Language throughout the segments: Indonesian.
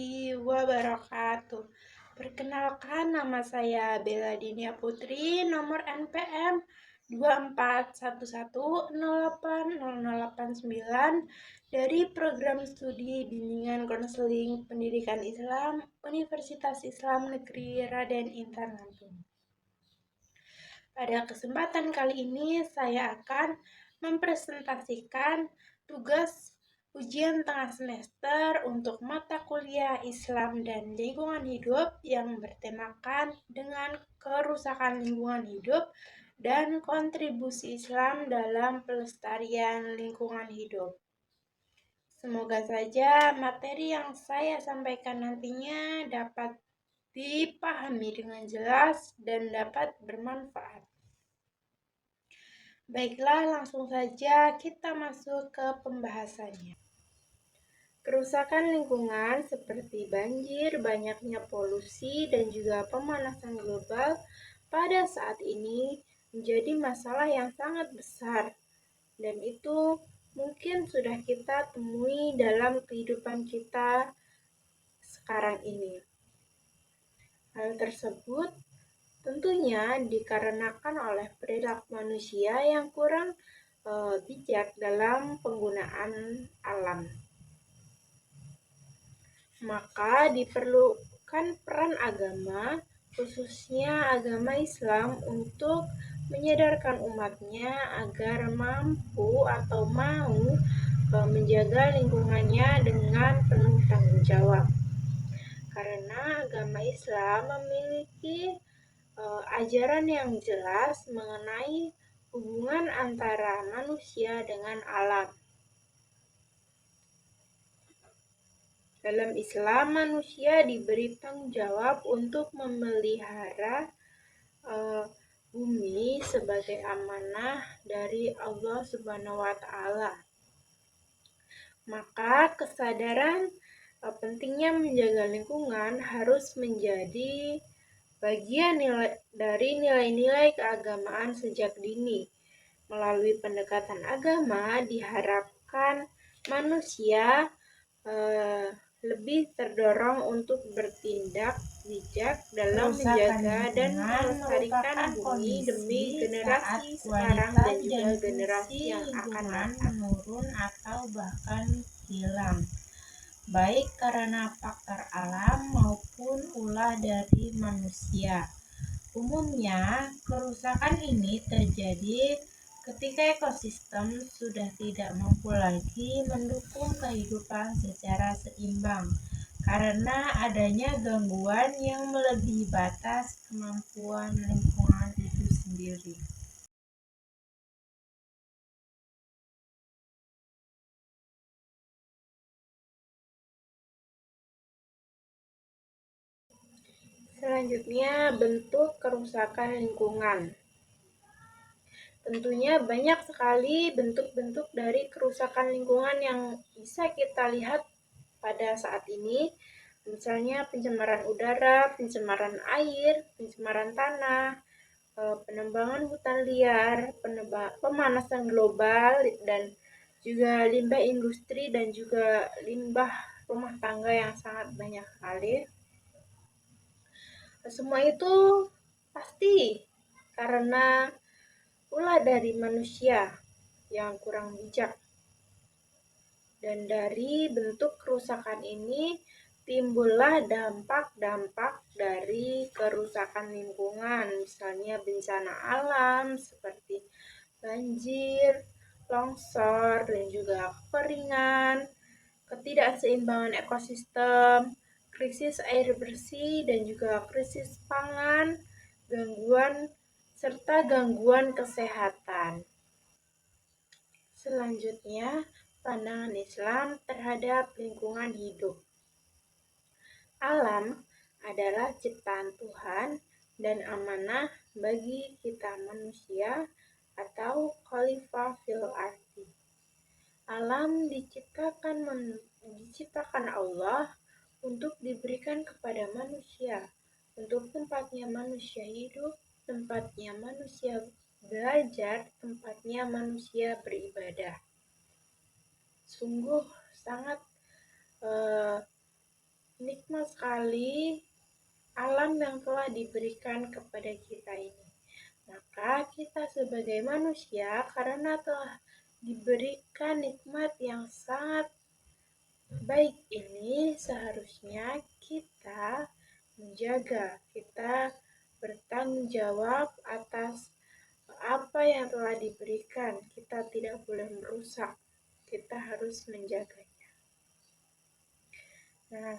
warahmatullahi wabarakatuh. Perkenalkan, nama saya Bella Dinia Putri, nomor NPM 2411080089 dari Program Studi Bimbingan Konseling Pendidikan Islam Universitas Islam Negeri Raden Intan Lampung. Pada kesempatan kali ini saya akan mempresentasikan tugas ujian tengah semester untuk mata kuliah Islam dan Lingkungan Hidup yang bertemakan dengan kerusakan lingkungan hidup dan kontribusi Islam dalam pelestarian lingkungan hidup. Semoga saja materi yang saya sampaikan nantinya dapat dipahami dengan jelas dan dapat bermanfaat. Baiklah, langsung saja kita masuk ke pembahasannya. Kerusakan lingkungan seperti banjir, banyaknya polusi, dan juga pemanasan global pada saat ini menjadi masalah yang sangat besar, dan itu mungkin sudah kita temui dalam kehidupan kita sekarang ini. Hal tersebut tentunya dikarenakan oleh perilaku manusia yang kurang bijak dalam penggunaan alam. Maka diperlukan peran agama, khususnya agama Islam, untuk menyadarkan umatnya agar mampu atau mau menjaga lingkungannya dengan penuh tanggung jawab. Karena agama Islam memiliki ajaran yang jelas mengenai hubungan antara manusia dengan alam. Dalam Islam, manusia diberi tanggung jawab untuk memelihara bumi sebagai amanah dari Allah Subhanahu wa Ta'ala. Maka kesadaran pentingnya menjaga lingkungan harus menjadi bagian dari nilai-nilai keagamaan sejak dini. Melalui pendekatan agama diharapkan manusia lebih terdorong untuk bertindak bijak dalam menjaga dan melestarikan bumi demi generasi sekarang dan juga generasi yang akan datang. Menurun atau bahkan hilang, baik karena faktor alam maupun ulah dari manusia. Umumnya, kerusakan ini terjadi ketika ekosistem sudah tidak mampu lagi mendukung kehidupan secara seimbang karena adanya gangguan yang melebihi batas kemampuan lingkungan itu sendiri. Selanjutnya, bentuk kerusakan lingkungan. Tentunya banyak sekali bentuk-bentuk dari kerusakan lingkungan yang bisa kita lihat pada saat ini. Misalnya pencemaran udara, pencemaran air, pencemaran tanah, penebangan hutan liar, pemanasan global, dan juga limbah industri dan juga limbah rumah tangga yang sangat banyak sekali. Semua itu pasti karena ulah dari manusia yang kurang bijak. Dan dari bentuk kerusakan ini timbullah dampak-dampak dari kerusakan lingkungan, misalnya bencana alam seperti banjir, longsor, dan juga kekeringan, ketidakseimbangan ekosistem, krisis air bersih, dan juga krisis pangan, serta gangguan kesehatan. Selanjutnya, pandangan Islam terhadap lingkungan hidup. Alam adalah ciptaan Tuhan dan amanah bagi kita manusia atau khalifah fil ardi. Alam diciptakan Allah untuk diberikan kepada manusia, untuk tempatnya manusia hidup, tempatnya manusia belajar, tempatnya manusia beribadah. Sungguh sangat Nikmat sekali alam yang telah diberikan kepada kita ini. Maka kita sebagai manusia karena telah diberikan nikmat yang sangat baik ini, seharusnya kita menjaga, kita bertanggung jawab atas apa yang telah diberikan. Kita tidak boleh merusak, kita harus menjaganya. Nah,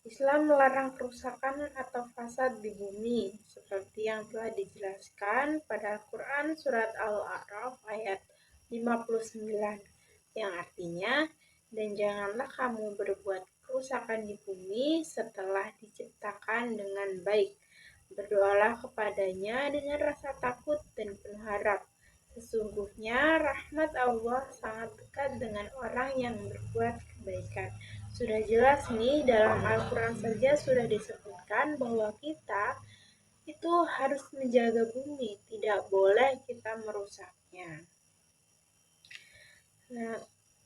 Islam melarang kerusakan atau fasad di bumi, seperti yang telah dijelaskan pada Al-Quran Surat Al-A'raf ayat 59, yang artinya, dan janganlah kamu berbuat kerusakan di bumi setelah diciptakan dengan baik. Berdoalah kepadanya dengan rasa takut dan penuh harap. Sesungguhnya rahmat Allah sangat dekat dengan orang yang berbuat kebaikan. Sudah jelas nih, dalam Al-Quran saja sudah disebutkan bahwa kita itu harus menjaga bumi, tidak boleh kita merusaknya. Nah,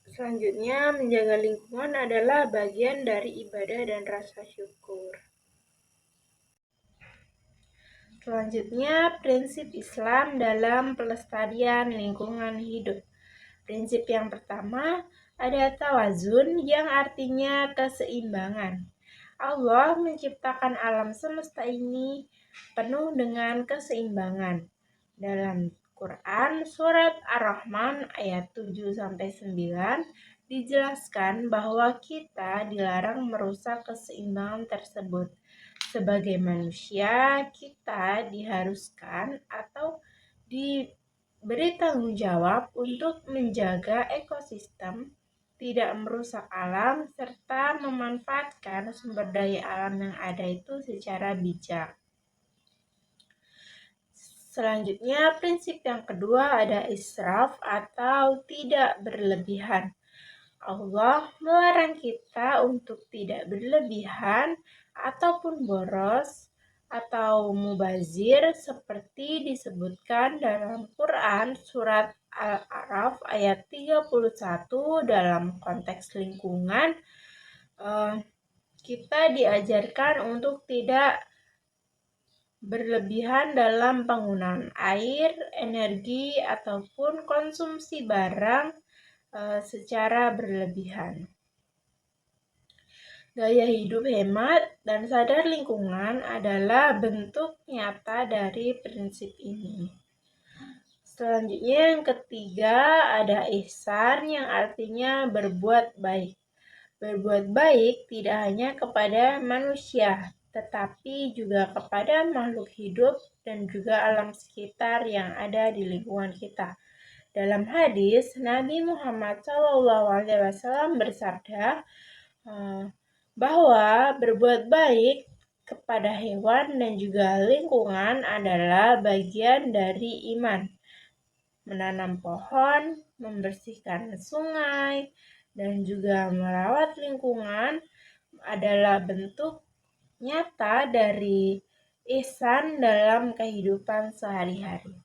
selanjutnya menjaga lingkungan adalah bagian dari ibadah dan rasa syukur. Selanjutnya, prinsip Islam dalam pelestarian lingkungan hidup. Prinsip yang pertama ada tawazun, yang artinya keseimbangan. Allah menciptakan alam semesta ini penuh dengan keseimbangan. Dalam Quran Surat Ar-Rahman ayat 7-9 dijelaskan bahwa kita dilarang merusak keseimbangan tersebut. Sebagai manusia, kita diharuskan atau diberi tanggung jawab untuk menjaga ekosistem, tidak merusak alam, serta memanfaatkan sumber daya alam yang ada itu secara bijak. Selanjutnya, prinsip yang kedua ada israf atau tidak berlebihan. Allah melarang kita untuk tidak berlebihan ataupun boros atau mubazir seperti disebutkan dalam Quran Surat Al-A'raf ayat 31. Dalam konteks lingkungan, kita diajarkan untuk tidak berlebihan dalam penggunaan air, energi, ataupun konsumsi barang secara berlebihan. Gaya hidup hemat dan sadar lingkungan adalah bentuk nyata dari prinsip ini. Selanjutnya yang ketiga ada ihsan, yang artinya berbuat baik. Berbuat baik tidak hanya kepada manusia, tetapi juga kepada makhluk hidup dan juga alam sekitar yang ada di lingkungan kita. Dalam hadis, Nabi Muhammad SAW bersabda bahwa berbuat baik kepada hewan dan juga lingkungan adalah bagian dari iman. Menanam pohon, membersihkan sungai, dan juga merawat lingkungan adalah bentuk nyata dari ihsan dalam kehidupan sehari-hari.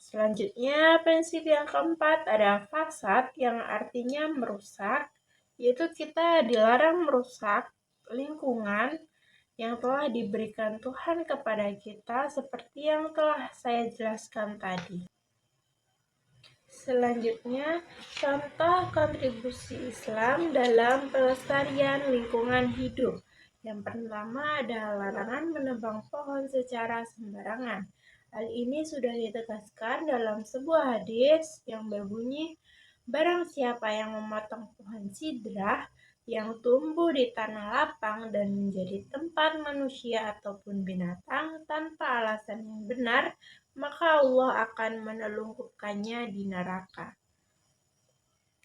Selanjutnya, prinsip yang keempat ada fasad, yang artinya merusak, yaitu kita dilarang merusak lingkungan yang telah diberikan Tuhan kepada kita seperti yang telah saya jelaskan tadi. Selanjutnya, contoh kontribusi Islam dalam pelestarian lingkungan hidup. Yang pertama ada larangan menebang pohon secara sembarangan. Hal ini sudah ditegaskan dalam sebuah hadis yang berbunyi, barang siapa yang memotong pohon sidrah yang tumbuh di tanah lapang dan menjadi tempat manusia ataupun binatang tanpa alasan yang benar, maka Allah akan menelungkupkannya di neraka.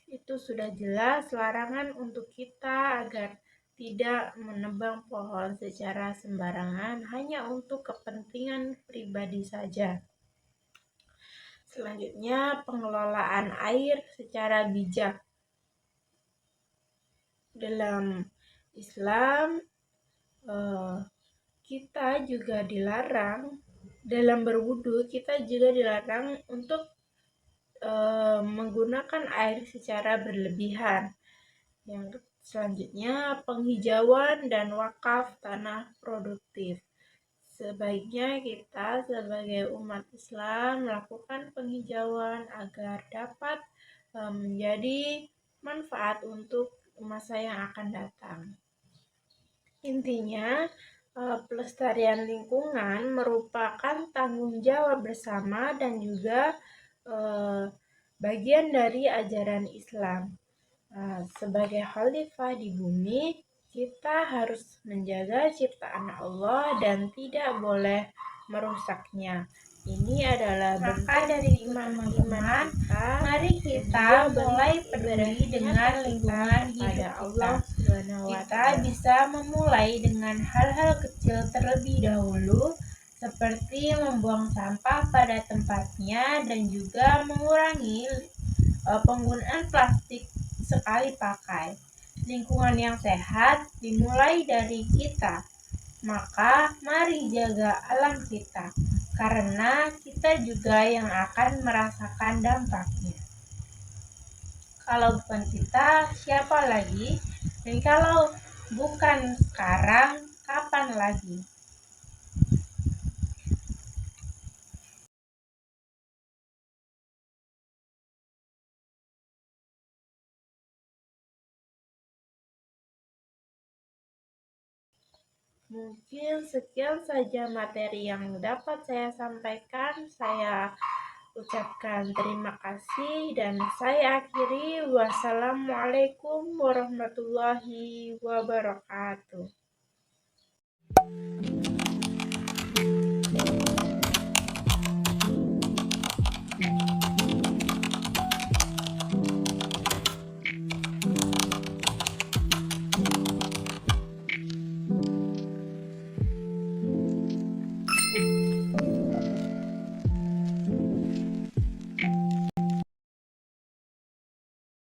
Itu sudah jelas larangan untuk kita agar tidak menebang pohon secara sembarangan hanya untuk kepentingan pribadi saja. Selanjutnya, pengelolaan air secara bijak. Dalam Islam, kita juga dilarang, dalam berwudu kita juga dilarang untuk menggunakan air secara berlebihan. Yang Selanjutnya, penghijauan dan wakaf tanah produktif. Sebaiknya kita sebagai umat Islam melakukan penghijauan agar dapat menjadi manfaat untuk masa yang akan datang. Intinya, pelestarian lingkungan merupakan tanggung jawab bersama dan juga bagian dari ajaran Islam. Sebagai khalifah di bumi, kita harus menjaga ciptaan Allah dan tidak boleh merusaknya. Ini adalah bentuk dari iman kita. Mari kita mulai peduli dengan lingkungan hidup Allah Kita bisa memulai dengan hal-hal kecil terlebih dahulu, seperti membuang sampah pada tempatnya dan juga mengurangi penggunaan plastik sekali pakai. Lingkungan yang sehat dimulai dari kita. Maka mari jaga alam kita, karena kita juga yang akan merasakan dampaknya. Kalau bukan kita, siapa lagi? Dan kalau bukan sekarang, kapan lagi? Mungkin sekian saja materi yang dapat saya sampaikan. Saya ucapkan terima kasih dan saya akhiri. Wassalamualaikum warahmatullahi wabarakatuh.